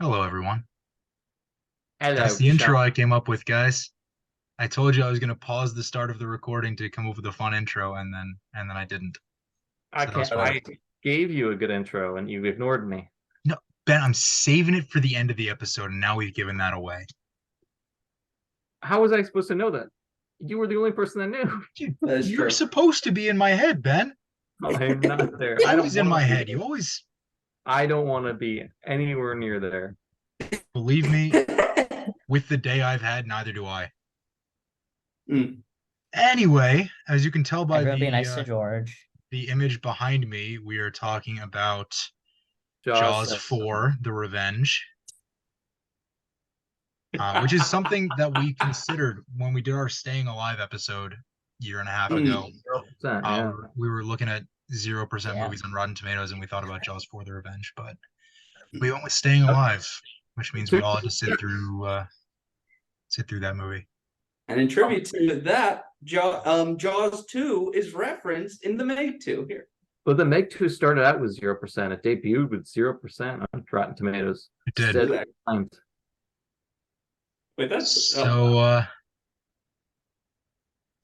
Hello, everyone. That's Hello, the Chum. intro I came up with, guys. I told you I was going to pause the start of the recording to come up with a fun intro, and then I didn't. So that was Okay, fun. I gave you a good intro and you ignored me. No, Ben, I'm saving it for the end of the episode, and now we've given that away. How was I supposed to know that? You were the only person that knew. Dude, That is you're true. supposed to be in my head, Ben. I'm not there. You're I don't always in want my to be head. there. You always I don't want to be anywhere near there. believe me. With the day I've had, neither do I. Mm. Anyway, as you can tell by Everyone be the nice to George. the image behind me, we are talking about Jaws Jaws said, 4: The Revenge. Which is something that we considered when we did our Staying Alive episode year and a half ago. Mm. 0%, Uh, yeah. we were, we were looking at 0% Yeah. movies on Rotten Tomatoes, and we thought about Jaws for the Revenge, but we went with Staying Alive, which means we all had to sit through that movie. And in tribute to that, Jaws 2 is referenced in the Meg 2 here. But the Meg 2 started out with 0%. It debuted with 0% on Rotten Tomatoes. It did. Steadily climbed. Wait, that's So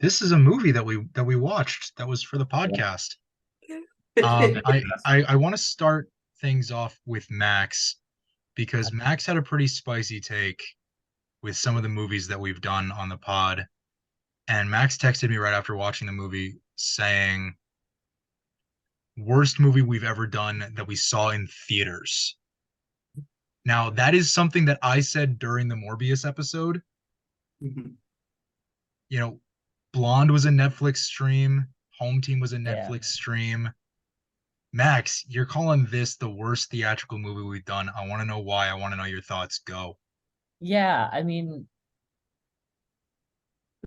this is a movie that we watched that was for the podcast. I want to start things off with Max because Max had a pretty spicy take with some of the movies that we've done on the pod. And Max texted me right after watching the movie saying, worst movie we've ever done that we saw in theaters. Now, that is something that I said during the Morbius episode. Mhm. You know, Blonde was a Netflix stream, Home Team was a Yeah. Netflix stream. Max, you're calling this the worst theatrical movie we've done. I want to know why. I want to know your thoughts. Go. Yeah, I mean,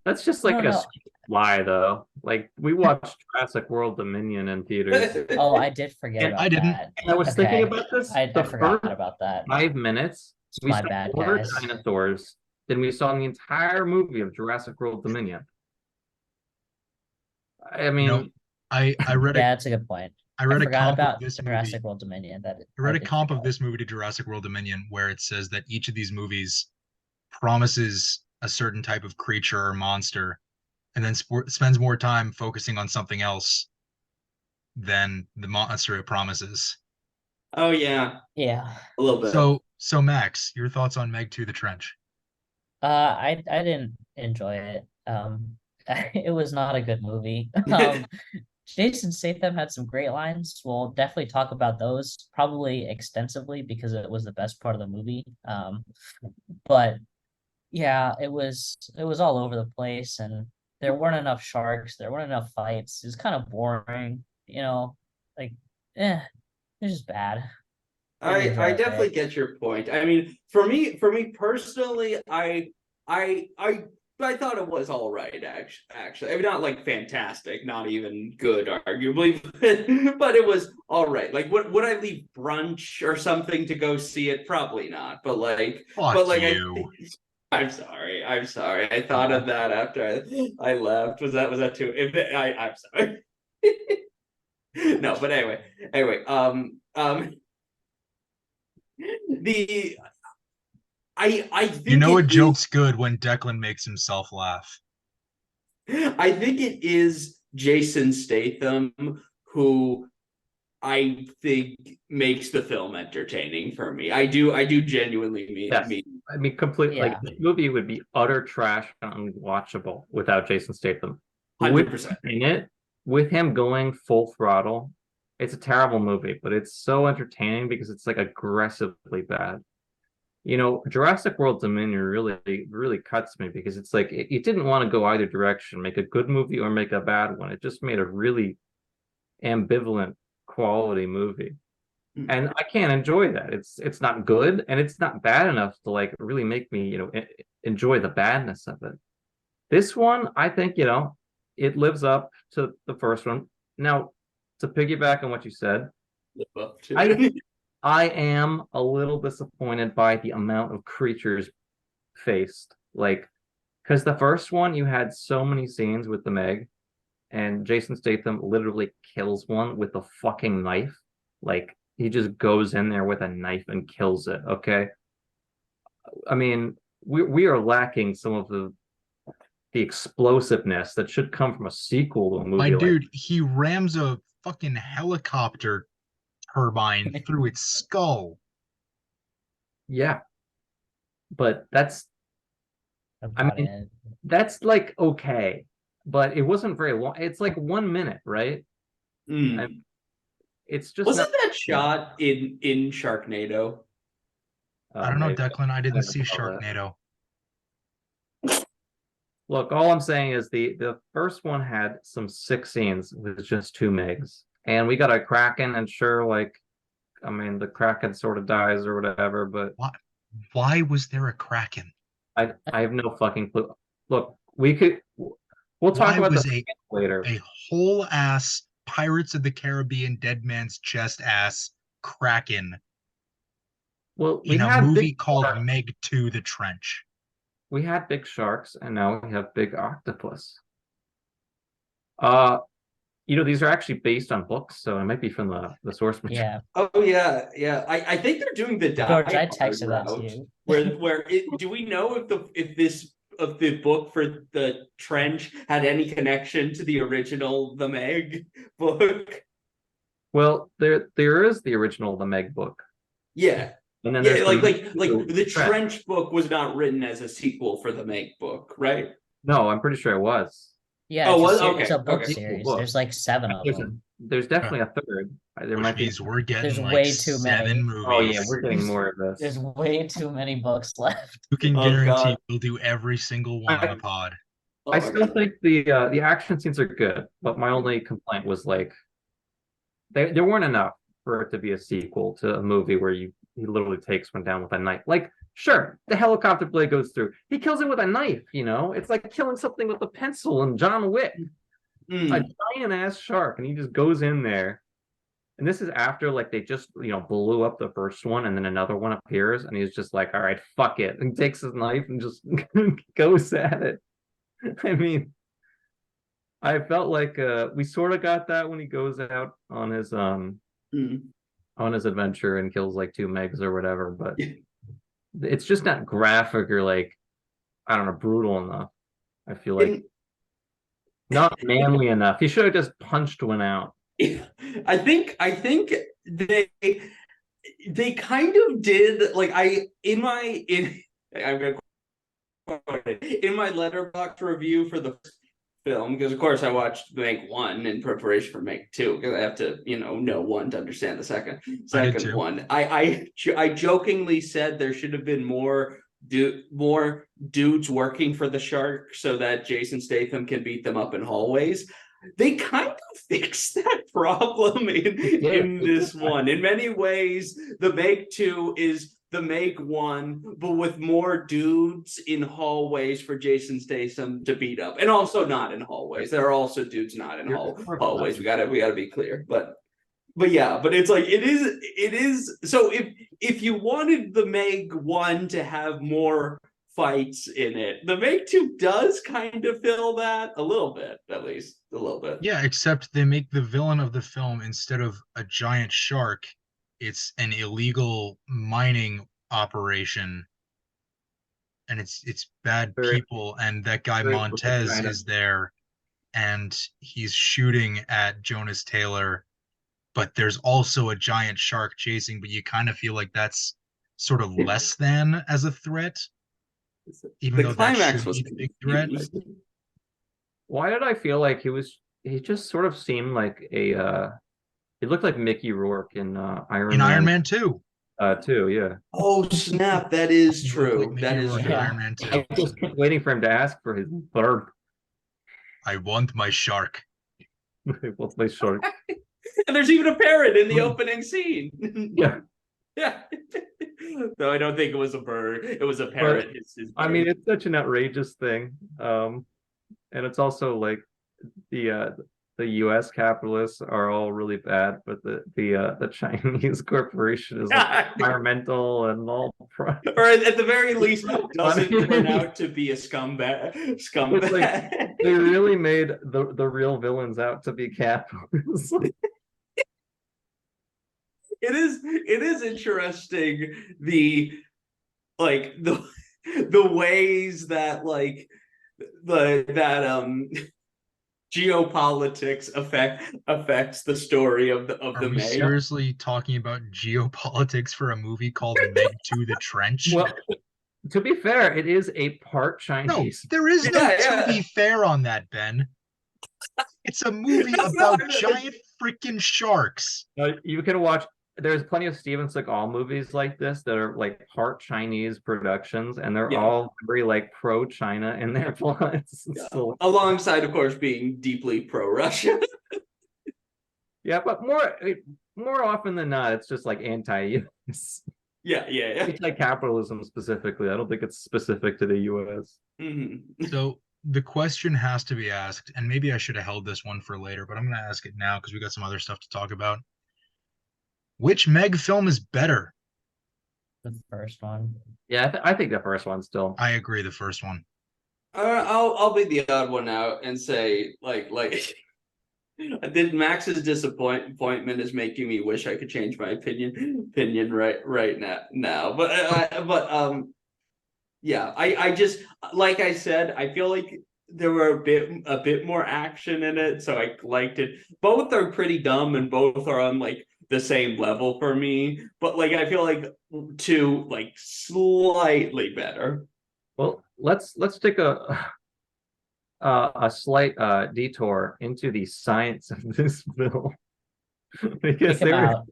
That's just I like don't a know. lie, though. Like, we watched Jurassic World Dominion in theaters. Oh, I did forget And I about didn't. that. I was thinking Okay. about this. I The forgot first about that. 5 minutes, It's we my saw bad, more guys. dinosaurs than we saw in the entire movie of Jurassic World Dominion. I You know, mean, I read a Yeah, that's a good point. I I read a forgot comp of about this movie. Jurassic World Dominion. That I I read a did comp of forget. this movie to Jurassic World Dominion where it says that each of these movies promises a certain type of creature or monster and then spends more time focusing on something else than the monster it promises. Oh yeah, Yeah. a little bit. So Max, your thoughts on Meg 2 The Trench? I didn't enjoy it. It was not a good movie. Jason Statham had some great lines. We'll definitely talk about those probably extensively because it was the best part of the movie. But yeah, it was all over the place and there weren't enough sharks, there weren't enough fights. It was kind of boring, like it's just bad. Didn't I enjoy definitely it. get your point. I mean, for me personally, I I thought it was all right. Actually, I mean, not like fantastic, not even good, arguably, but it was all right. Like, would I leave brunch or something to go see it? Probably not. But Fuck like you. I'm sorry. I'm sorry. I thought of Oh, that after I left. Was that too? If it, I'm sorry. No, but anyway. The I You think know a it is joke's good when Declan makes himself laugh. I think it is Jason Statham who I think makes the film entertaining for me. I do genuinely yes. mean I mean, complete like yeah. this movie would be utter trash and unwatchable without Jason Statham. With 100%. in it, with him going full throttle, it's a terrible movie, but it's so entertaining because it's like aggressively bad. Jurassic World Dominion really cuts me because it's like it didn't want to go either direction, make a good movie or make a bad one. It just made a really ambivalent quality movie. And I can't enjoy that. It's not good and it's not bad enough to like really make me, enjoy the badness of it. This one, I think, it lives up to the first one. Now, to piggyback on what you said, Live up to I it. I am a little disappointed by the amount of creatures faced. Like, because the first one, you had so many scenes with the Meg, and Jason Statham literally kills one with a fucking knife. Like, he just goes in there with a knife and kills it, okay? I mean, we are lacking some of the explosiveness that should come from a sequel to a My movie like. dude, he rams a fucking helicopter turbine through its skull. Yeah, but I About mean, it. that's like okay, but it wasn't very long. It's like 1 minute, right? And Mm. it's just not. Wasn't that shot in Sharknado? I don't know, Maybe Declan. I I didn't never see saw that. Sharknado. Look, all I'm saying is the first one had some sick scenes with just two Megs, and we got a Kraken, and sure, like I mean, the Kraken sort of dies or whatever, but Why? Why was there a Kraken? I have no fucking clue. Look, we'll talk Why about the was scene later. a whole ass Pirates of the Caribbean Dead Man's Chest ass Kraken Well, in a movie called Meg 2 The Trench? we had big sharks, and now we have big octopus. Uh, these are actually based on books, so it might be from the source material. Yeah. Oh yeah, yeah. I think they're doing the Die George, I Hard texted that to route. you. Do we know if the book for the Trench had any connection to the original The Meg book? Well, there is the original The Meg book, Yeah. and then Yeah, there's like the Trench. Trench book was not written as a sequel for the Meg book, right? No, I'm pretty sure it was. Yeah, Oh, it's a book okay. series. Book. There's like 7 of them. There's definitely a third. There Which might be. means we're There's getting like way too many. 7 Oh yeah, movies. we're getting more of There's this. way too many books left. Who can Oh, guarantee God. we'll do every single one on I, the pod? Oh I my still God. think the action scenes are good, but my only complaint was like there weren't enough for it to be a sequel to a movie where he literally takes one down with a knife. Like, sure, the helicopter blade goes through. He kills it with a knife, It's like killing something with a pencil in John Wick. A Mm. giant ass shark, and he just goes in there. And this is after like they just blew up the first one, and then another one appears, and he's just like, all right, fuck it. And takes his knife and just goes at it. I mean, I felt like we sort of got that when he goes out on his Mm. adventure and kills like two Megs or whatever, but it's just not graphic or like I don't know, brutal enough. I feel like And not manly enough. He should have just punched one out. I think they kind of did like I'm gonna quote it in my Letterboxd review for the film, because of course I watched Meg 1 in preparation for Meg 2, because I have to know one to understand the second I did too. one. I jokingly said there should have been more dudes working for the shark so that Jason Statham can beat them up in hallways. They kind of fixed that problem in this one. In many ways, the Meg 2 is the Meg 1, but with more dudes in hallways for Jason Statham to beat up, and also not in hallways. There are also dudes not in hallways. We gotta be clear, but yeah, but it's like it is. So if you wanted the Meg 1 to have more fights in it, the Meg 2 does kind of fill that a little bit, at least a little bit. Yeah, except they make the villain of the film, instead of a giant shark, it's an illegal mining operation, and it's bad people, and that guy Montez is there, and he's shooting at Jonas Taylor, but there's also a giant shark chasing, but you kind of feel like that's sort of less than as a threat, even The though that climax should was be the big threat. confused. Why did I feel like he just sort of seemed like he looked like Mickey Rourke in In Iron Man 2. 2, yeah. Oh snap! That is He looked like true. Mickey That is Rourke in true. Iron Man 2. I just kept waiting for him to ask for his bird. I want my shark. What's my shark? And there's even a parrot in the opening scene. Yeah. Yeah. No, I don't think it was a bird. It was a parrot. I mean, it's such an outrageous thing. And it's also like the US capitalists are all really bad, but the Chinese corporation is like environmental and all or at the very least doesn't turn out to be a scumbag. It's like they really made the real villains out to be capitalists. It is interesting like the ways that like the that geopolitics affects the story of Are the we Meg. seriously talking about geopolitics for a movie called Meg to the Trench? Well, to be fair, it is a part No, Chinese. there is no Yeah, to yeah. be fair on that, Ben. It's a movie That's about not- giant freaking sharks. You can watch. There's plenty of Steven Seagal movies like this that are like part Chinese productions, and they're Yeah. all very like pro-China in their plots. Yeah. So, Alongside, of course, being deeply pro-Russia. yeah, but more often than not, it's just like anti-US, Yeah, yeah, yeah. anti-capitalism specifically. I don't think it's specific to the US. Mm-hmm. So the question has to be asked, and maybe I should have held this one for later, but I'm going to ask it now because we got some other stuff to talk about. Which Meg film is better? The first one. Yeah, I think the first one still. I agree, the first one. I'll be the odd one out and say did Max's disappointment is making me wish I could change my opinion right now. But yeah, I just like I said, I feel like there were a bit more action in it, so I liked it. Both are pretty dumb and both are on like the same level for me, but like I feel like two like slightly better. Well, let's take a slight detour into the science of this film because Kick him out.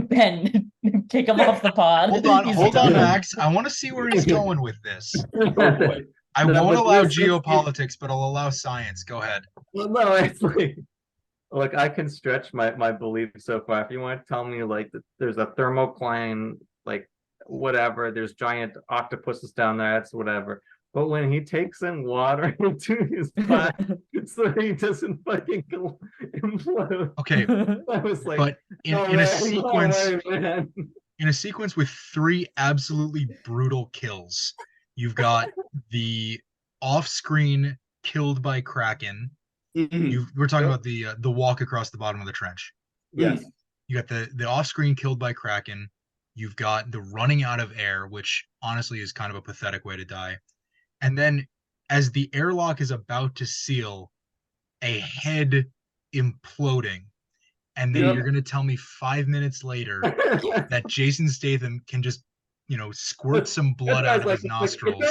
Ben, kick him off the pod. Hold on, done. Max. I want to see where he's going with this. Oh boy. I No, won't but allow this- geopolitics, but I'll allow science. Go ahead. Well, no, it's like, look, I can stretch my belief so far. If you want to tell me like that there's a thermocline, like whatever, there's giant octopuses down there, that's whatever. But when he takes in water into his pot so he doesn't fucking implode, Okay, I was like, but in no a way, sequence no way, man. in a sequence with three absolutely brutal kills, you've got the off-screen killed by Kraken. Mhm. We're talking about the walk across the bottom of the trench. Yes. You got the off-screen killed by Kraken. You've got the running out of air, which honestly is kind of a pathetic way to die. And then as the airlock is about to seal, a head imploding. And then Yep. you're going to tell me 5 minutes later that Jason Statham can just, squirt some blood out of his nostrils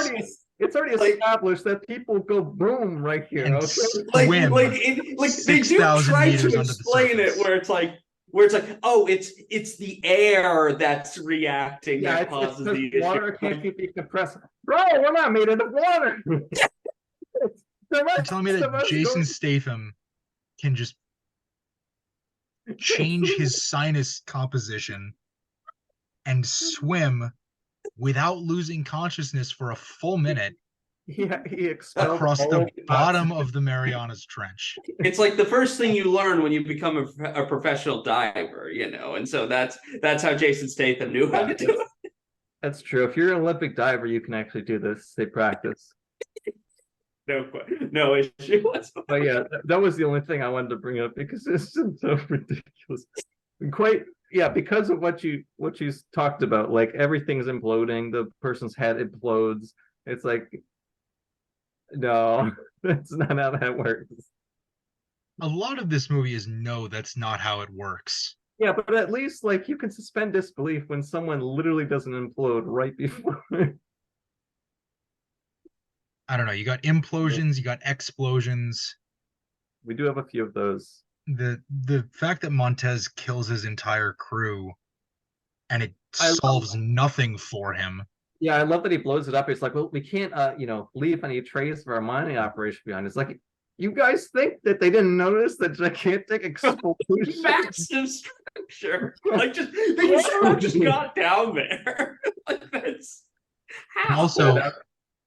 It's already established that people go boom right here. and Okay? swim They do 6,000 try meters to under the explain it surface. where it's like, oh, it's the air that's reacting Yeah, that it's causes because the issue. water can't keep you compressed. Bro, we're not made out of water. You're telling me that Jason Statham can just change his sinus composition and swim without losing consciousness for a full minute Yeah, he expelled across all the of bottom oxygen. of the Marianas Trench. It's like the first thing you learn when you become a professional diver, and so that's how Jason Statham knew how to do it. That's true. If you're an Olympic diver, you can actually do this. They practice. No issue whatsoever. But yeah, that was the only thing I wanted to bring up because it's just so ridiculous. Quite, yeah, because of what you talked about, like everything's imploding, the person's head implodes. It's like, no, that's not how that works. A lot of this movie is no, that's not how it works. Yeah, but at least like you can suspend disbelief when someone literally doesn't implode right before. I don't know. You got implosions, you got explosions. We do have a few of those. The fact that Montez kills his entire crew and it I love solves nothing for him. Yeah, I love that he blows it up. It's like, well, we can't, leave any trace of our mining operation behind. It's like, you guys think that they didn't notice the gigantic explosion? Massive structure. Like they just got down there. Like that's And how. also,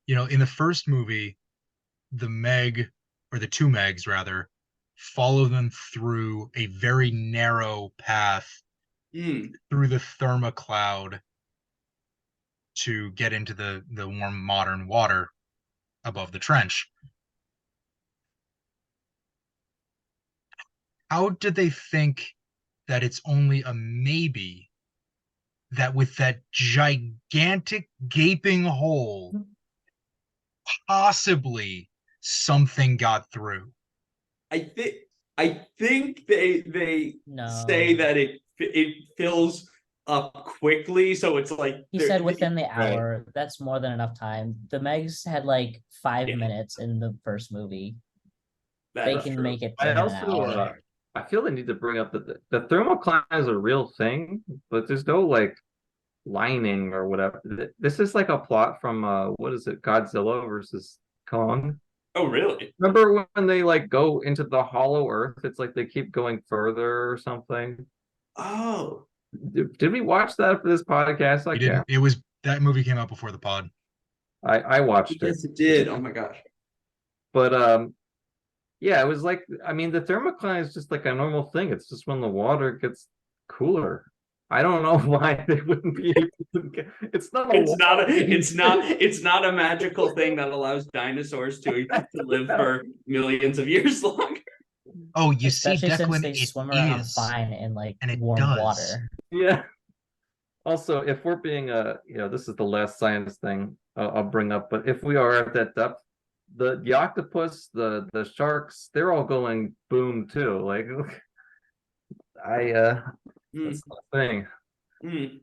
in the first movie, the two Megs rather, follow them through a very narrow path through the thermocloud to get into the warm modern water above the trench. How did they think that it's only a maybe that with that gigantic gaping hole, possibly something got through. I think they say No. that it fills up quickly, so it's like He said within the Right. hour. That's more than enough time. The Megs had like 5 minutes yeah, in the first movie. They that's can true. make it I in an also hour. I feel they need to bring up that the thermocline is a real thing, but there's no like lining or whatever. This is like a plot from what is it, Godzilla versus Kong. Oh, really? Remember when they like go into the hollow earth? It's like they keep going further or something. Oh, Did we watch that for this podcast? I We didn't. can't. It was that movie came out before the pod. I watched it. yes, it did. Oh my gosh. But yeah, it was like, I mean, the thermocline is just like a normal thing. It's just when the water gets cooler. I don't know why they wouldn't be able to get, it's not a It's not a, wall. it's not a magical thing that allows dinosaurs to live for millions of years longer. Oh, you see, Especially since Declan, they it swim around is, fine in like and it warm does. water. Yeah. Also, if we're being this is the last science thing I'll bring up, but if we are at that depth, the octopus, the sharks, they're all going boom too. Like I Mm, that's the thing. mm.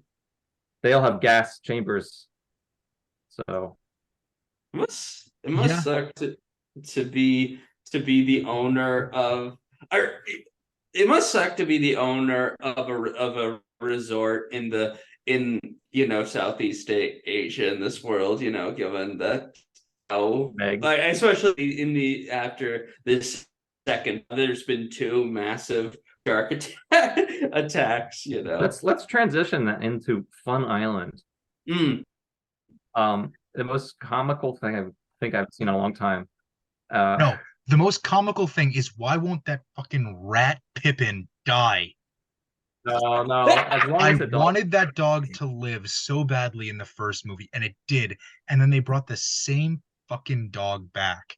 They all have gas chambers. So It must Yeah, suck to be the owner of, or it must suck to be the owner of a resort in Southeast Asia, in this world, given that, Meg. like, especially in the after this second, there's been two massive shark attacks. Let's transition that into Fun Island. Mm. The most comical thing I think I've seen in a long time. Uh, no. The most comical thing is why won't that fucking rat Pippin die? no, as long I as it does. wanted that dog to live so badly in the first movie, and it did. And then they brought the same fucking dog back,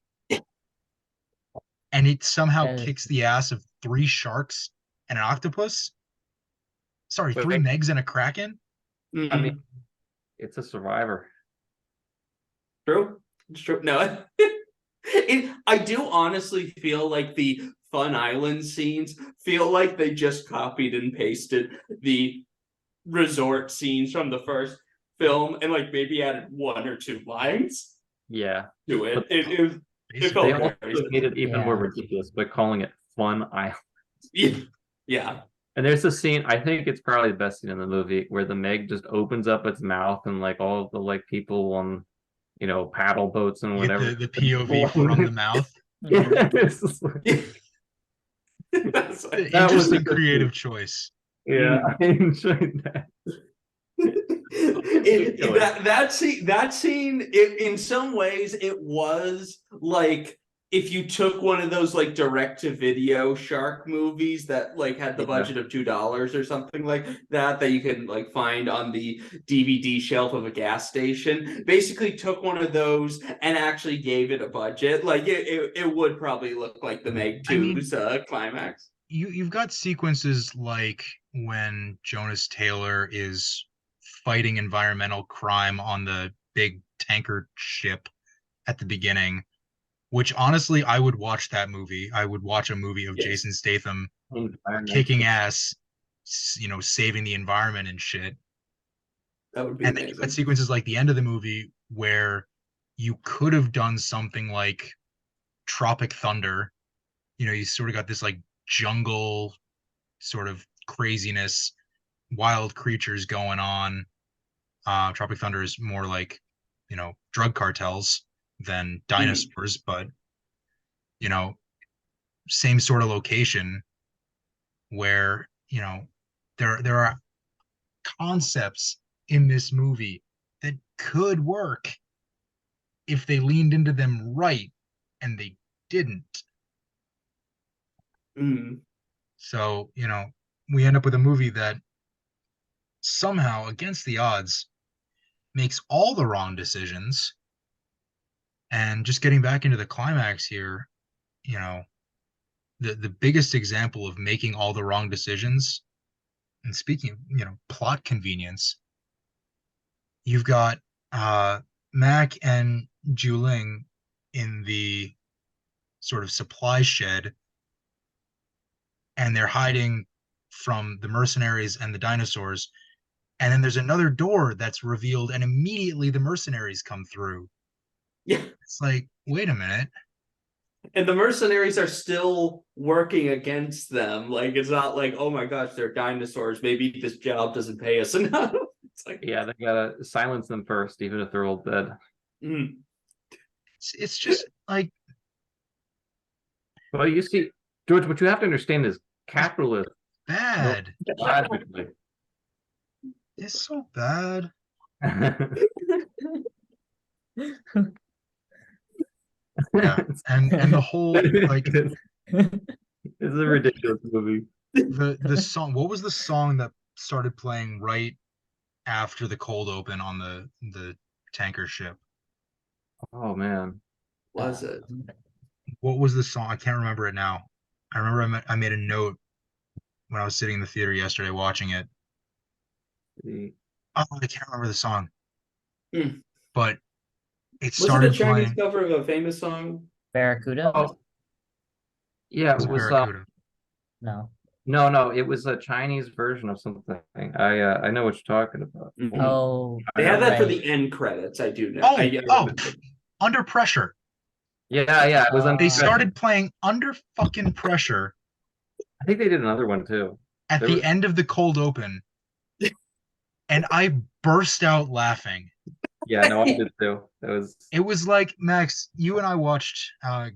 and it somehow Uh, kicks the ass of three sharks and an octopus. Sorry, three Wait, Megs and a Kraken. I mean, Mm. it's a survivor. True. It's true. No, I do honestly feel like the Fun Island scenes feel like they just copied and pasted the resort scenes from the first film and like maybe added one or two lines Yeah. to it. But It they felt also very made it even more Yeah. ridiculous by calling it Fun Island. yeah. And there's a scene, I think it's probably the best scene in the movie, where the Meg just opens up its mouth and like all of the like people on, paddle boats and You get whatever. the POV from the mouth. Yeah, mhm. it's just like- That's like, That was a Interesting good creative scene. choice. Yeah, I enjoyed that. that scene in some ways it was like if you took one of those like direct to video shark movies that like had the Yeah. budget of $2 or something like that you can like find on the DVD shelf of a gas station, basically took one of those and actually gave it a budget, like it would probably look like the Meg I mean, 2's climax. you've got sequences like when Jonas Taylor is fighting environmental crime on the big tanker ship at the beginning, which honestly I would watch that movie. I would watch a movie of Yes, Jason Statham Environment. kicking ass, saving the environment and shit. that would be And then you've got amazing. sequences like the end of the movie where you could have done something like Tropic Thunder. You sort of got this like jungle sort of craziness, wild creatures going on. Tropic Thunder is more like, drug cartels than dinosaurs, but you know, same sort of location where, there are concepts in this movie that could work if they leaned into them right, and they didn't. Mm. So, we end up with a movie that somehow, against the odds, makes all the wrong decisions. And just getting back into the climax here, the biggest example of making all the wrong decisions, and speaking of, plot convenience, you've got Mac and Juling in the sort of supply shed, and they're hiding from the mercenaries and the dinosaurs. And then there's another door that's revealed, and immediately the mercenaries come through. Yeah. It's like, wait a minute. And the mercenaries are still working against them. Like, it's not like, oh my gosh, they're dinosaurs. Maybe this job doesn't pay us enough. It's like, Yeah, they gotta silence them first, even if they're all dead. It's just like, Well, you see, George, what you have to understand is capitalism. bad. Logically. It's so bad. Yeah, and the whole like It's a ridiculous movie. the song. What was the song that started playing right after the cold open on the tanker ship? Oh man, was it? What was the song? I can't remember it now. I remember I made a note when I was sitting in the theater yesterday watching it. Oh, I can't remember the song, but it Was it a started Chinese playing. cover of a famous song? Barracuda? Oh, yeah, it was Barracuda. no, it was a Chinese version of something. I know what you're talking about. Oh, They had that for right. the end credits. I do know. Oh, Under Pressure. Yeah, it was. They started playing Under fucking Pressure I think they did another one too. at the end of the cold open, and I burst out laughing. Yeah, no, I did too. It was like, Max, you and I watched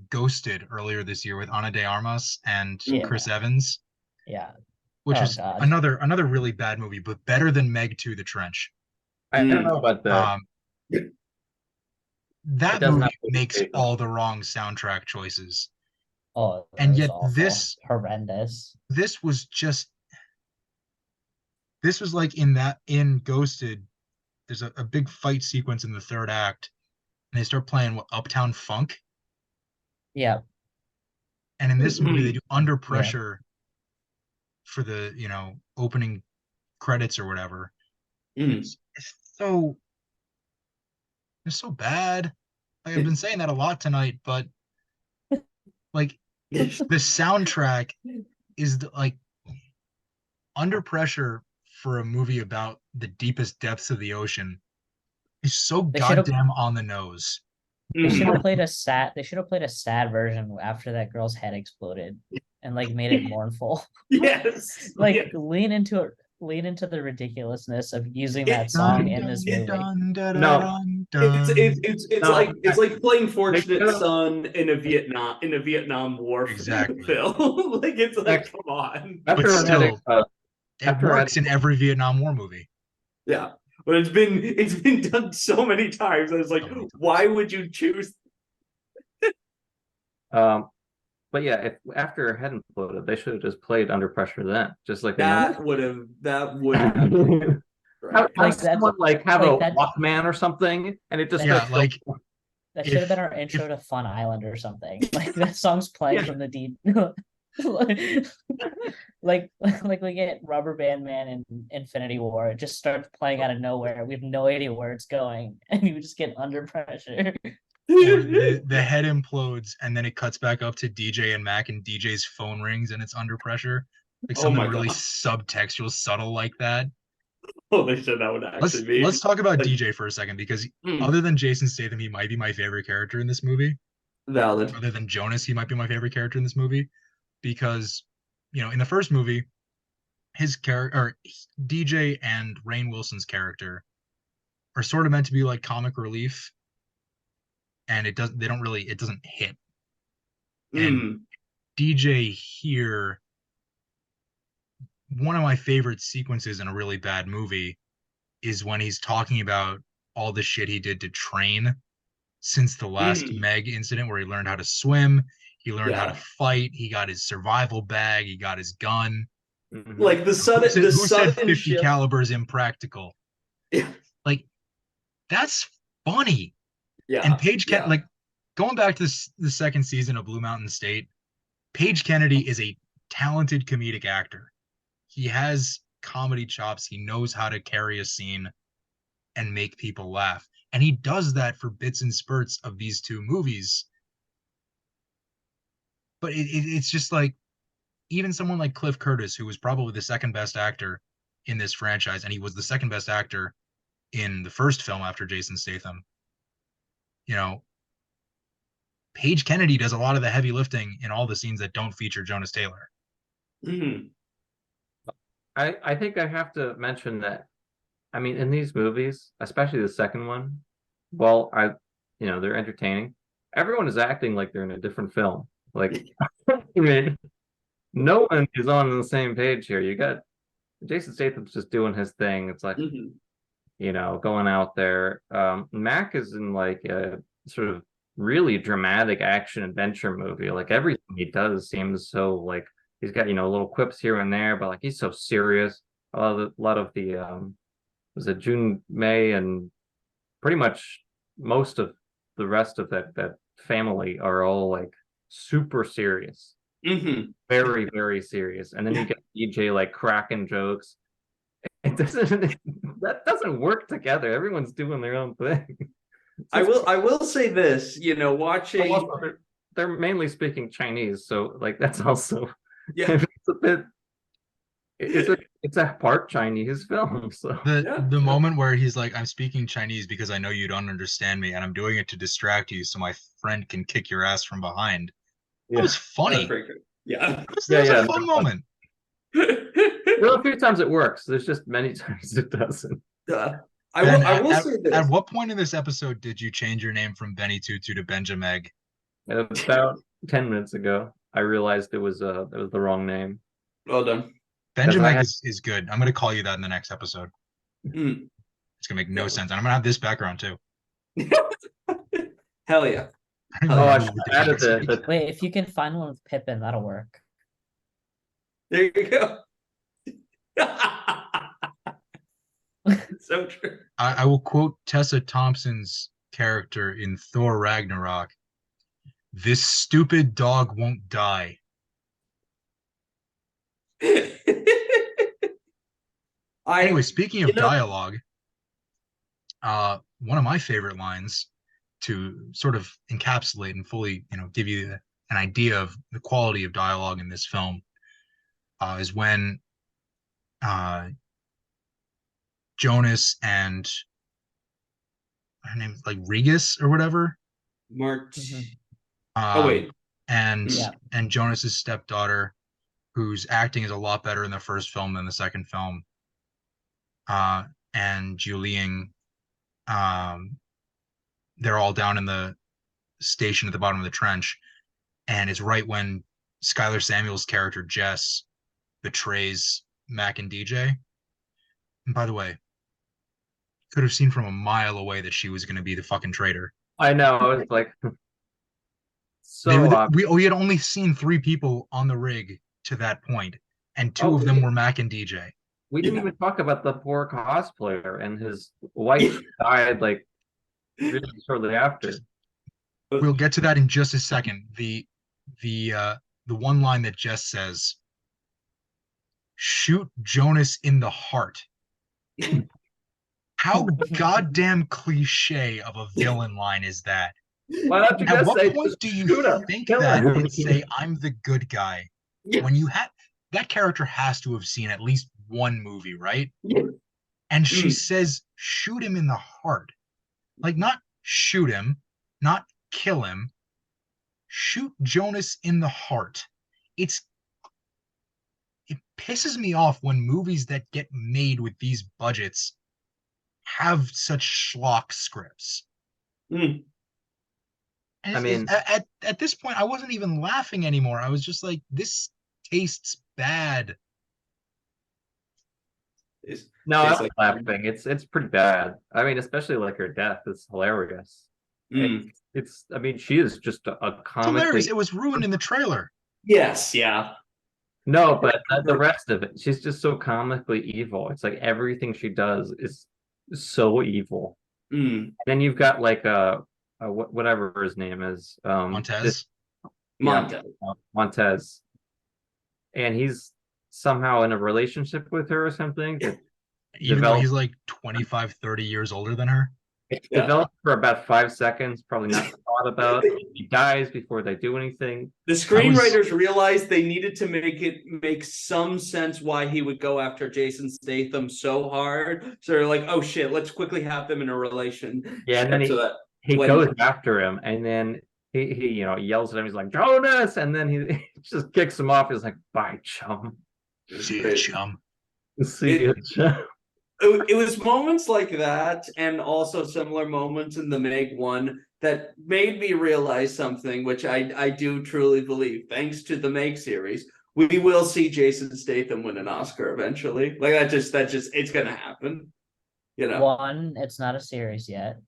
Ghosted earlier this year with Ana de Armas and Chris Evans. Yeah. Which is another really bad movie, but better than Meg 2: The Trench. I don't know about that. That movie makes all the wrong soundtrack choices. Oh, and yet awful. this horrendous. This was like in Ghosted, there's a big fight sequence in the third act, and they start playing Uptown Funk. Yeah. And in this movie, they do Under Pressure for the opening credits or whatever. It's so bad. Like, I've been saying that a lot tonight, but like the soundtrack is like Under Pressure for a movie about the deepest depths of the ocean is so goddamn on the nose. They should have played a sad version after that girl's head exploded and like made it mournful. Yes. Like lean into the ridiculousness of using that song in this movie. No. It's like playing Fortunate Son in a Vietnam War film. Like, it's like, come on. But still, it works in every Vietnam War movie. Yeah. But it's been done so many times. I was like, why would you choose? But yeah, if after her head imploded, they should have just played Under Pressure then, just like that would have. Right. Have someone have a Walkman or something, and it just that should have been our intro to Fun Island or something. Like that song's playing from the deep. like we get Rubber Band Man in Infinity War. It just starts playing out of nowhere. We have no idea where it's going, and you just get Under Pressure. The head implodes, and then it cuts back up to DJ and Mac, and DJ's phone rings, and it's Under Pressure. Like something really subtextual, subtle like that. Holy shit, that would actually be. Let's talk about DJ for a second, because other than Jason Statham, he might be my favorite character in this movie. Valid. Other than Jonas, he might be my favorite character in this movie, because in the first movie, his character, or DJ and Rainn Wilson's character, are sort of meant to be like comic relief, and it doesn't hit. And DJ here, one of my favorite sequences in a really bad movie is when he's talking about all the shit he did to train since the last Meg incident, where he learned how to swim, he learned how to fight, he got his survival bag, he got his gun. Like the sudden, who said 50 caliber is impractical? Yeah. Like, that's funny. Yeah. And Paige like, going back to the second season of Blue Mountain State, Paige Kennedy is a talented comedic actor. He has comedy chops. He knows how to carry a scene and make people laugh. And he does that for bits and spurts of these two movies. But it's just like, even someone like Cliff Curtis, who was probably the second best actor in this franchise, and he was the second best actor in the first film after Jason Statham. You know, Paige Kennedy does a lot of the heavy lifting in all the scenes that don't feature Jonas Taylor. Mhm. I think I have to mention that, I mean, in these movies, especially the second one, well, they're entertaining. Everyone is acting like they're in a different film. Like, I mean, no one is on the same page here. You got Jason Statham's just doing his thing. It's like, Mhm. going out there. Mac is in like a sort of really dramatic action adventure movie. Like everything he does seems so like he's got, little quips here and there, but like he's so serious. A lot of the was it June May and pretty much most of the rest of that family are all like super serious. Mhm. Very, very serious. And then you get EJ like cracking jokes. It doesn't that doesn't work together. Everyone's doing their own thing. I will say this, watching. Also, they're mainly speaking Chinese, so like that's also Yeah. it's a bit it's a part Chinese film. So The moment where he's like, I'm speaking Chinese because I know you don't understand me, and I'm doing it to distract you so my friend can kick your ass from behind. That was That's funny. pretty good. Yeah. That was a fun moment. there are a few times it works. There's just many times it doesn't. I will say this. At what point in this episode did you change your name from Benny Tutu to Benjameg? About 10 minutes ago, I realized it was the wrong name. Well done. Benjameg is good. I'm gonna call you that in the next episode. Mm. It's gonna make no sense. And I'm gonna have this background too. Hell yeah. I should have added the Wait, if you can find one with Pippin, that'll work. There you go. So true. I will quote Tessa Thompson's character in Thor Ragnarok. This stupid dog won't die. Anyway, speaking of dialogue, one of my favorite lines to sort of encapsulate and fully, give you an idea of the quality of dialogue in this film is when Jonas and her name is like Regis or whatever. Oh wait. And Jonas's stepdaughter, whose acting is a lot better in the first film than the second film, and Julian, they're all down in the station at the bottom of the trench, and it's right when Skylar Samuel's character Jess betrays Mac and DJ. And by the way, could have seen from a mile away that she was going to be the fucking traitor. I know. I was like, we had only seen 3 people on the rig to that point, and 2 of them were Mac and DJ. We didn't even talk about the poor cosplayer and his wife died like really shortly after. We'll get to that in just a second. The one line that Jess says, "Shoot Jonas in the heart." How goddamn cliche of a villain line is that? Why don't you At just what say, point do you think kill that him. and say, I'm the good guy? When you have that character has to have seen at least one movie, right? And she says, shoot him in the heart. Like, not shoot him, not kill him. Shoot Jonas in the heart. It pisses me off when movies that get made with these budgets have such schlock scripts. Mm. And I mean, at this point, I wasn't even laughing anymore. I was just like, this tastes bad. No, I was laughing. It's pretty bad. I mean, especially like her death is hilarious. It's I mean, she is just a comically... It's hilarious. It was ruined in the trailer. Yes, yeah. No, but the rest of it, she's just so comically evil. It's like everything she does is so evil. Then you've got like whatever his name is, Montez. Montez, and he's somehow in a relationship with her or something that Even though developed he's like 25, 30 years older than her. Yeah. developed for about 5 seconds, probably not thought about. He dies before they do anything. The screenwriters realized they needed to make some sense why he would go after Jason Statham so hard. So they're like, oh shit, let's quickly have them in a relationship. Yeah, and then so that he when goes after him, and then he yells at him. He's like, Jonas, and then he just kicks him off. He's like, bye, chum. See you, chum. See you, chum. it was moments like that, and also similar moments in the Meg one that made me realize something, which I do truly believe, thanks to the Meg series, we will see Jason Statham win an Oscar eventually. Like that just it's gonna happen. You know. One, it's not a series yet.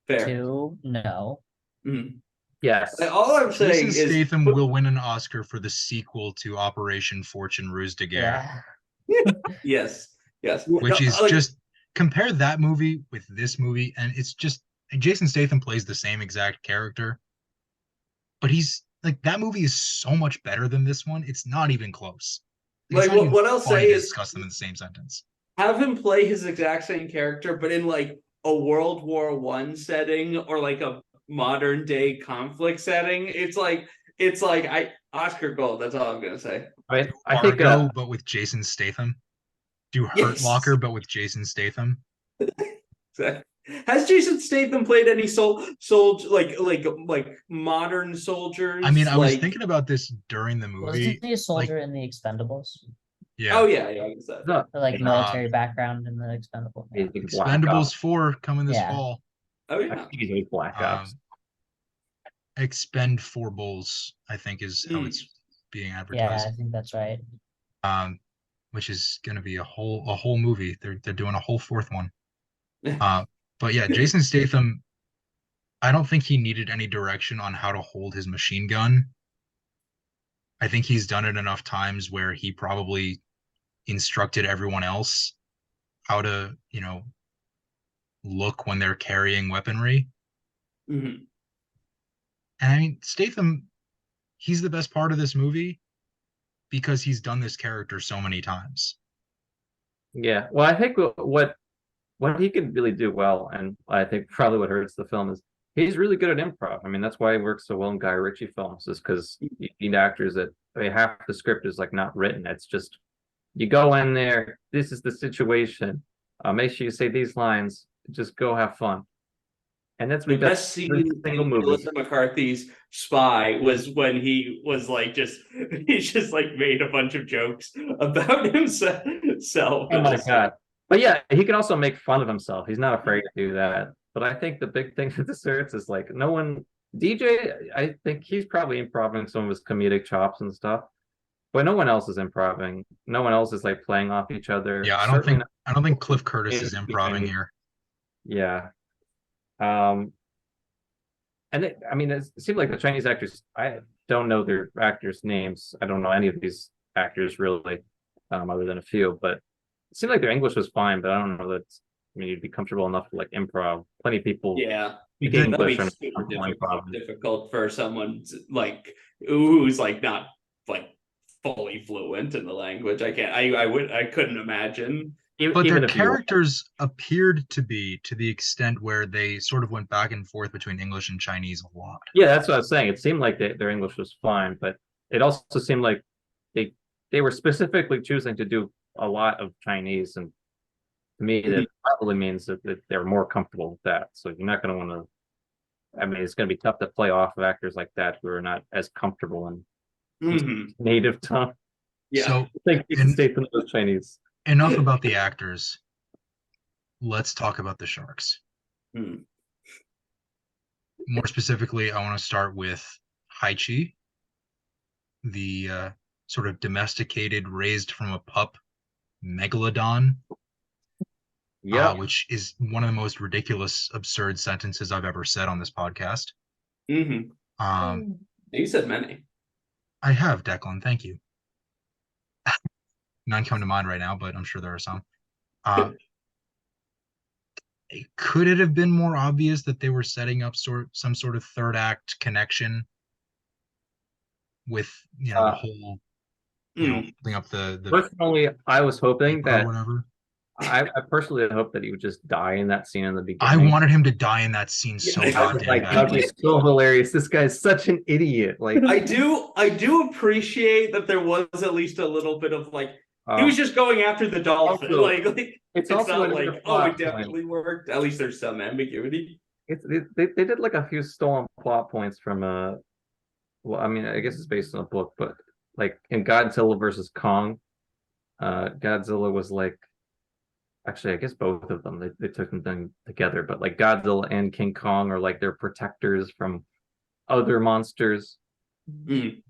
Fair. Two, no. Yes. Like, all I'm saying Jason is Statham will win an Oscar for the sequel to Operation Fortune Ruse de Guerre. Yeah. yes. Which is like, just compare that movie with this movie, and it's just Jason Statham plays the same exact character, but he's like that movie is so much better than this one. It's not even close. It's like not even what I'll funny say to is discuss them in the same sentence. have him play his exact same character, but in like a World War One setting or like a modern day conflict setting. It's like Oscar Gold. That's all I'm gonna say. I think Argo, but with Jason Statham. Do Hurt Yes. Locker, but with Jason Statham. Exactly. Has Jason Statham played any like modern soldiers? I mean, I was like, thinking about this during the movie. Wasn't he a soldier in the Expendables? Yeah. Oh yeah, I guess that. no, Or like military background in the Expendables? Yeah. Expendables 4 coming this fall. Oh I yeah. think he's like Black Ops. Expend 4 Bulls, I think, is how it's being Yeah, advertised. I think that's right. Which is going to be a whole movie. They're doing a whole fourth one. But yeah, Jason Statham, I don't think he needed any direction on how to hold his machine gun. I think he's done it enough times where he probably instructed everyone else how to, look when they're carrying weaponry. Mm-hmm. And I mean, Statham, he's the best part of this movie because he's done this character so many times. Yeah. Well, I think what he can really do well, and I think probably what hurts the film is he's really good at improv. I mean, that's why he works so well in Guy Ritchie films, is because you need actors that half the script is like not written. It's just you go in there, this is the situation. Make sure you say these lines, just go have fun. And that's the best scene in Melissa McCarthy's Spy was when he was like he just like made a bunch of jokes about himself. Oh my god. But yeah, he can also make fun of himself. He's not afraid to do that. But I think the big thing with this hurts is like no one DJ, I think he's probably improving some of his comedic chops and stuff. But no one else is improving. No one else is like playing off each other. Yeah, I don't think Cliff Curtis is improving here. Yeah. And it seemed like the Chinese actors, I don't know their actors' names. I don't know any of these actors really, other than a few, but it seemed like their English was fine, but I don't know that, you'd be comfortable enough to like improv. Plenty of people speak English and difficult for someone who's like not like fully fluent in the language. I couldn't imagine. But their characters appeared to be, to the extent where they sort of went back and forth between English and Chinese a lot. Yeah, that's what I was saying. It seemed like their English was fine, but it also seemed like they were specifically choosing to do a lot of Chinese, and to me, that probably means that they're more comfortable with that. So you're not going to want to. It's going to be tough to play off of actors like that who are not as comfortable in native tongue. Yeah, so I think Statham was Chinese. Enough about the actors. Let's talk about the sharks. More specifically, I want to start with Haichi, the sort of domesticated, raised from a pup megalodon. Yeah, which is one of the most ridiculous, absurd sentences I've ever said on this podcast. You said many. I have, Declan. Thank you. None come to mind right now, but I'm sure there are some. Could it have been more obvious that they were setting up some sort of third act connection with the whole holding up the Personally, I was hoping paper or that whatever. I personally hoped that he would just die in that scene in the I beginning. wanted him to die in that scene Yeah, so I was goddamn Like that would be badly. so hilarious. This guy's such an idiot. Like I do appreciate that there was at least a little bit of like he was um, just going after the dolphin. also, Like it's it's also not another like, oh, plot it point. definitely worked. At least there's some ambiguity. They did like a few stolen plot points from well, I mean, I guess it's based on a book, but like in Godzilla versus Kong, Godzilla was like actually I guess both of them they took them together, but like Godzilla and King Kong are like their protectors from other monsters. Mm.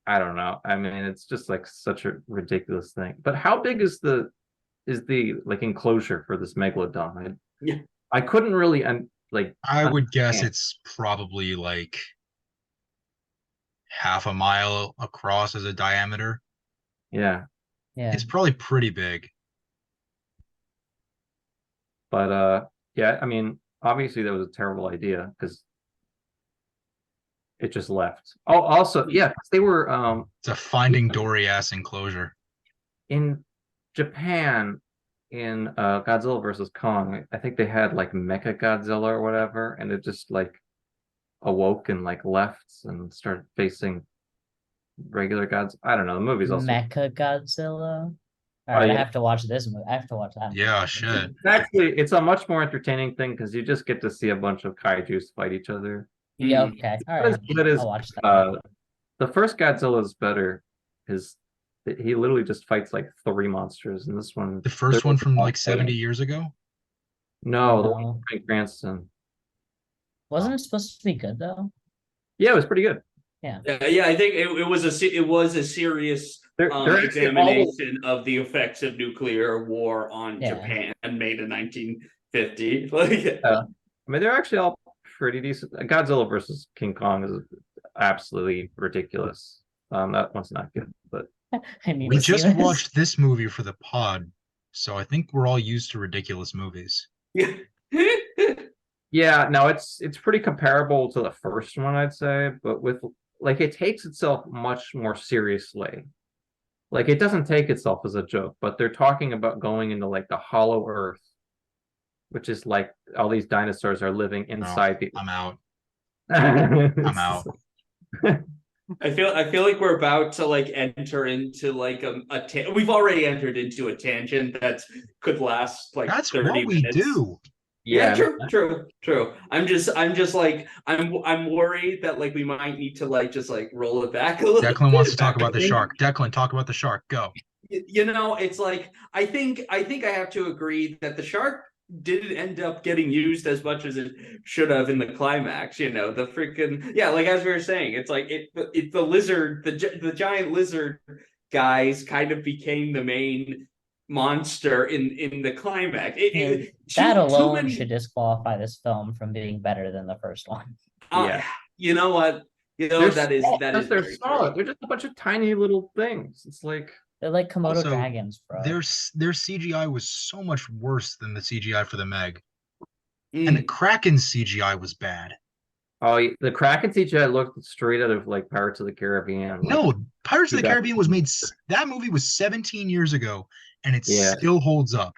I don't know. I mean, it's just like such a ridiculous thing. But how big is the like enclosure for this megalodon? Yeah. I couldn't really like I would guess understand. it's probably like half a mile across as a diameter. Yeah, Yeah. It's probably pretty big. but yeah, I mean, obviously that was a terrible idea because it just left. Oh, also, yeah, 'cause they were It's a Finding Dory ass enclosure. in Japan in Godzilla versus Kong. I think they had like Mecha Godzilla or whatever, and it just like awoke and like left and started facing regular gods. I don't know. The movie's also Mecha Godzilla. All oh right, I yeah. have to watch this movie. I have to watch that. Yeah, shit. Actually, it's a much more entertaining thing because you just get to see a bunch of kaijus fight each other. Yeah, Mm. okay. All Not right. as good as I'll watch that. the first Godzilla is better because he literally just fights like three monsters, and this one The first they're one from all like 70 fighting. years ago? No, the one No. with Frank Cranston. Wasn't it supposed to be good though? Yeah, it was pretty good. Yeah. Yeah, I think it was a serious They're actually all examination of the effects of nuclear war on Yeah. Japan made in 1950. Like, I mean, they're actually all pretty decent. Godzilla versus King Kong is absolutely ridiculous. That one's not good, but I need We to see just this. watched this movie for the pod, so I think we're all used to ridiculous movies. yeah. yeah, no, it's pretty comparable to the first one, I'd say, but with like it takes itself much more seriously. Like it doesn't take itself as a joke, but they're talking about going into like the hollow earth, which is like all these dinosaurs are living No, inside the I'm out. I'm I'm out. I feel like we're about to like enter into like we've already entered into a tangent that could last like That's 30 what we minutes. do. Yeah, true. I'm just like I'm worried that like we might need to like just like roll it back a little Declan bit. wants to talk about the I think, shark. Declan, talk about the shark. Go. you know, it's like I think I have to agree that the shark didn't end up getting used as much as it should have in the climax. You know, the freaking yeah, like as we were saying, it's like it the lizard, the giant lizard guys kind of became the main monster in the climax. That Too alone many. should disqualify this film from being better than the first one. Yeah. You know what? You know They're that is small, that because is they're very smaller. true. They're just a bunch of tiny little things. It's like They're like Komodo Also, dragons, bro. their CGI was so much worse than the CGI for the Meg. And the Mm. Kraken's CGI was bad. oh, the Kraken CGI looked straight out of like Pirates of the Caribbean. Like, No, Pirates of the 2000. Caribbean was made. That movie was 17 years ago, and it Yeah. still holds up.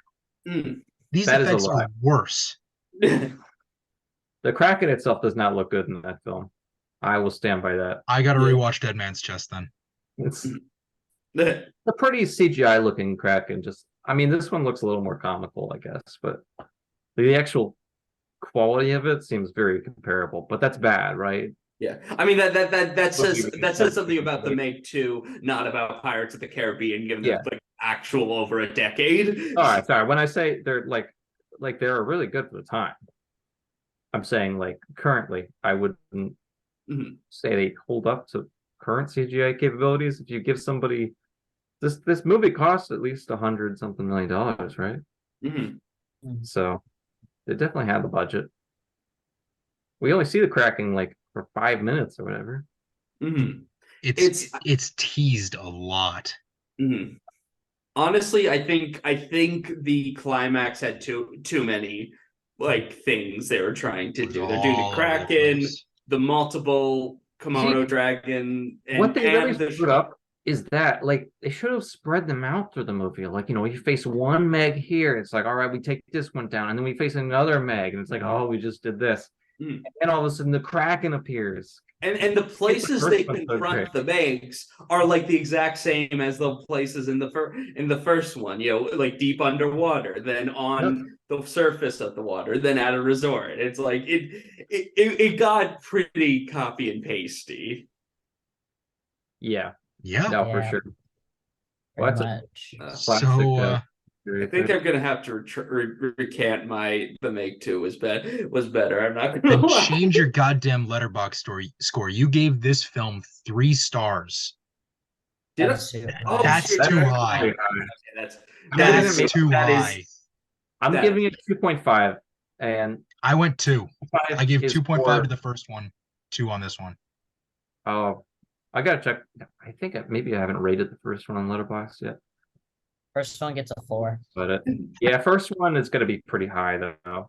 Mm. These That is a effects lie. are worse. The Kraken itself does not look good in that film. I will stand by that. I gotta Yeah. rewatch Dead Man's Chest then. It's a pretty CGI looking Kraken. Just, I mean, this one looks a little more comical, I guess, but the actual quality of it seems very comparable. But that's bad, right? Yeah, I mean that says something about the Meg too, not about Pirates of the Caribbean, given Yeah. that like actual over a decade. All right, sorry. When I say they're like they're really good for the time, I'm saying like currently, I wouldn't Mhm. say they hold up to current CGI capabilities. If you give somebody this movie costs at least $100 something million, right? Mhm. So they definitely had the budget. We only see the Kraken like for 5 minutes or whatever. Mhm. It's teased a lot. Mhm. Honestly, I think the climax had too many like things they were trying to do. They're doing the All over the Kraken, place. the multiple Komodo See, dragon, what they really and the screwed up is that like they should have spread them out through the movie. Like, you know, you face one Meg here, it's like, all right, we take this one down, and then we face another Meg, and it's like, oh, we just did this. And all of a sudden the Kraken appears. And the places they first one's so confront great. the Megs are like the exact same as the places in the first one, you know, like deep underwater, then on the surface of the water, then at a resort. It's like it got pretty copy and pasty. Yeah, Yeah. no, for Yeah. sure. Pretty What's much. classic, So I think I'm gonna have to recant the Meg 2 was better. I'm not gonna then lie. change your goddamn Letterboxd score. You gave this film 3 stars. Did That's I? too Oh, high. That's shit, too that's high. Okay, that's That's is- too that is- high. I'm that- giving it 2.5, and I went 2. I gave is 2.5 for- to the first one, 2 on this one. Oh, I gotta check. I think maybe I haven't rated the first one on Letterboxd yet. First one gets a 4. But yeah, first one is gonna be pretty high though.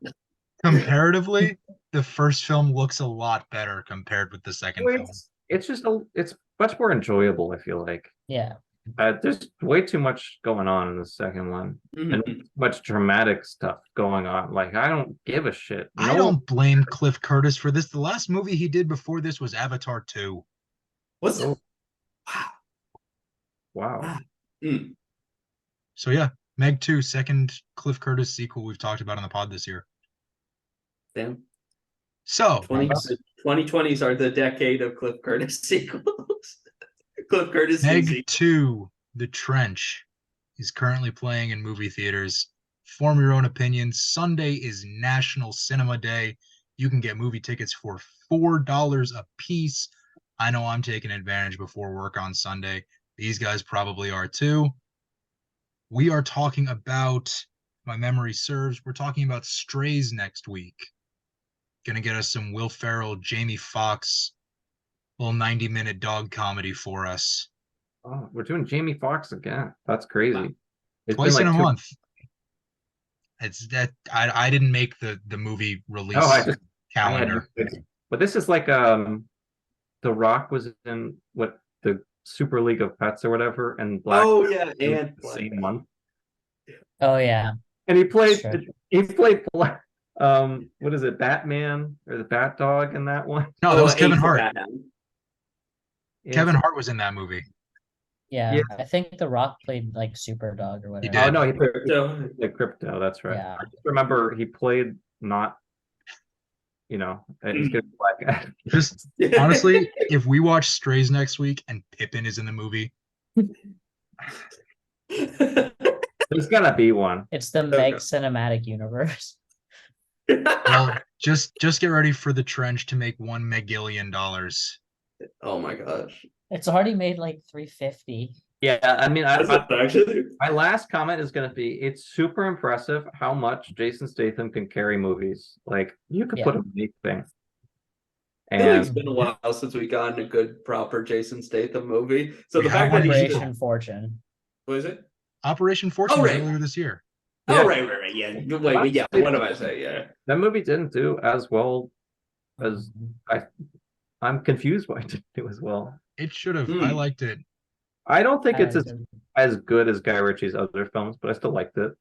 Comparatively, the first film looks a lot better compared with the second film. It's just it's much more enjoyable, I feel like. Yeah. There's way too much going on in the second one, and much dramatic stuff going on. Like, I don't give a shit. I don't blame Cliff Curtis for this. The last movie he did before this was Avatar 2. What's it? Wow. So yeah, Meg 2, second Cliff Curtis sequel we've talked about on the pod this year. Damn. So 2020s are the decade of Cliff Curtis sequels. Cliff Curtis Meg 2, The Trench, is currently playing in movie theaters. Form your own opinion. Sunday is National Cinema Day. You can get movie tickets for $4 a piece. I know I'm taking advantage before work on Sunday. These guys probably are too. We are talking about, if my memory serves, we're talking about Strays next week. Gonna get us some Will Ferrell, Jamie Foxx, little 90-minute dog comedy for us. Oh, we're doing Jamie Foxx again. That's crazy. Wow. It's Twice been in like a month. It's that I didn't make the movie release calendar. But this is like The Rock was in what, the Super League of Pets or whatever, and Black. Oh yeah, Panther and the same month. Oh yeah. And he played Sure. what is it, Batman or the Bat Dog in that one? No, that was Kevin Hart. It's- Kevin Hart was in that movie. Yeah. Yeah. I think The Rock played like Super Dog or whatever. did. Oh no, he played So Crypto. That's right. Yeah. I just remember he played not, he's gonna be like Just honestly, if we watch Strays next week and Pippin is in the movie, there's gotta be one. It's the Meg cinematic universe. well, just get ready for The Trench to make $1 megillion. oh my gosh. It's already made like 350. Yeah, I mean, Actually, my last comment is gonna be, it's super impressive how much Jason Statham can carry movies. Like, you could put him in anything. I feel like it's And been a while since we got a good proper Jason Statham movie. So We the fact have that he's Operation Fortune. what is it? Operation Fortune was right. earlier this year. Yeah. Oh right, yeah. Wait, yeah. What am I saying? Yeah. that movie didn't do as well as I'm confused why it didn't do as well. It should have. I liked it. I don't think it's Uh, as good as Guy Ritchie's other films, but I still liked it.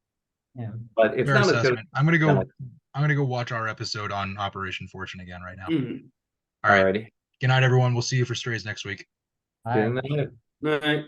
Yeah. But it's Fair not as good. assessment. I'm gonna go watch our episode on Operation Fortune again right now. Mhm. All right. Alrighty. Good night, everyone. We'll see you for Strays next week. Bye. Good night. All right.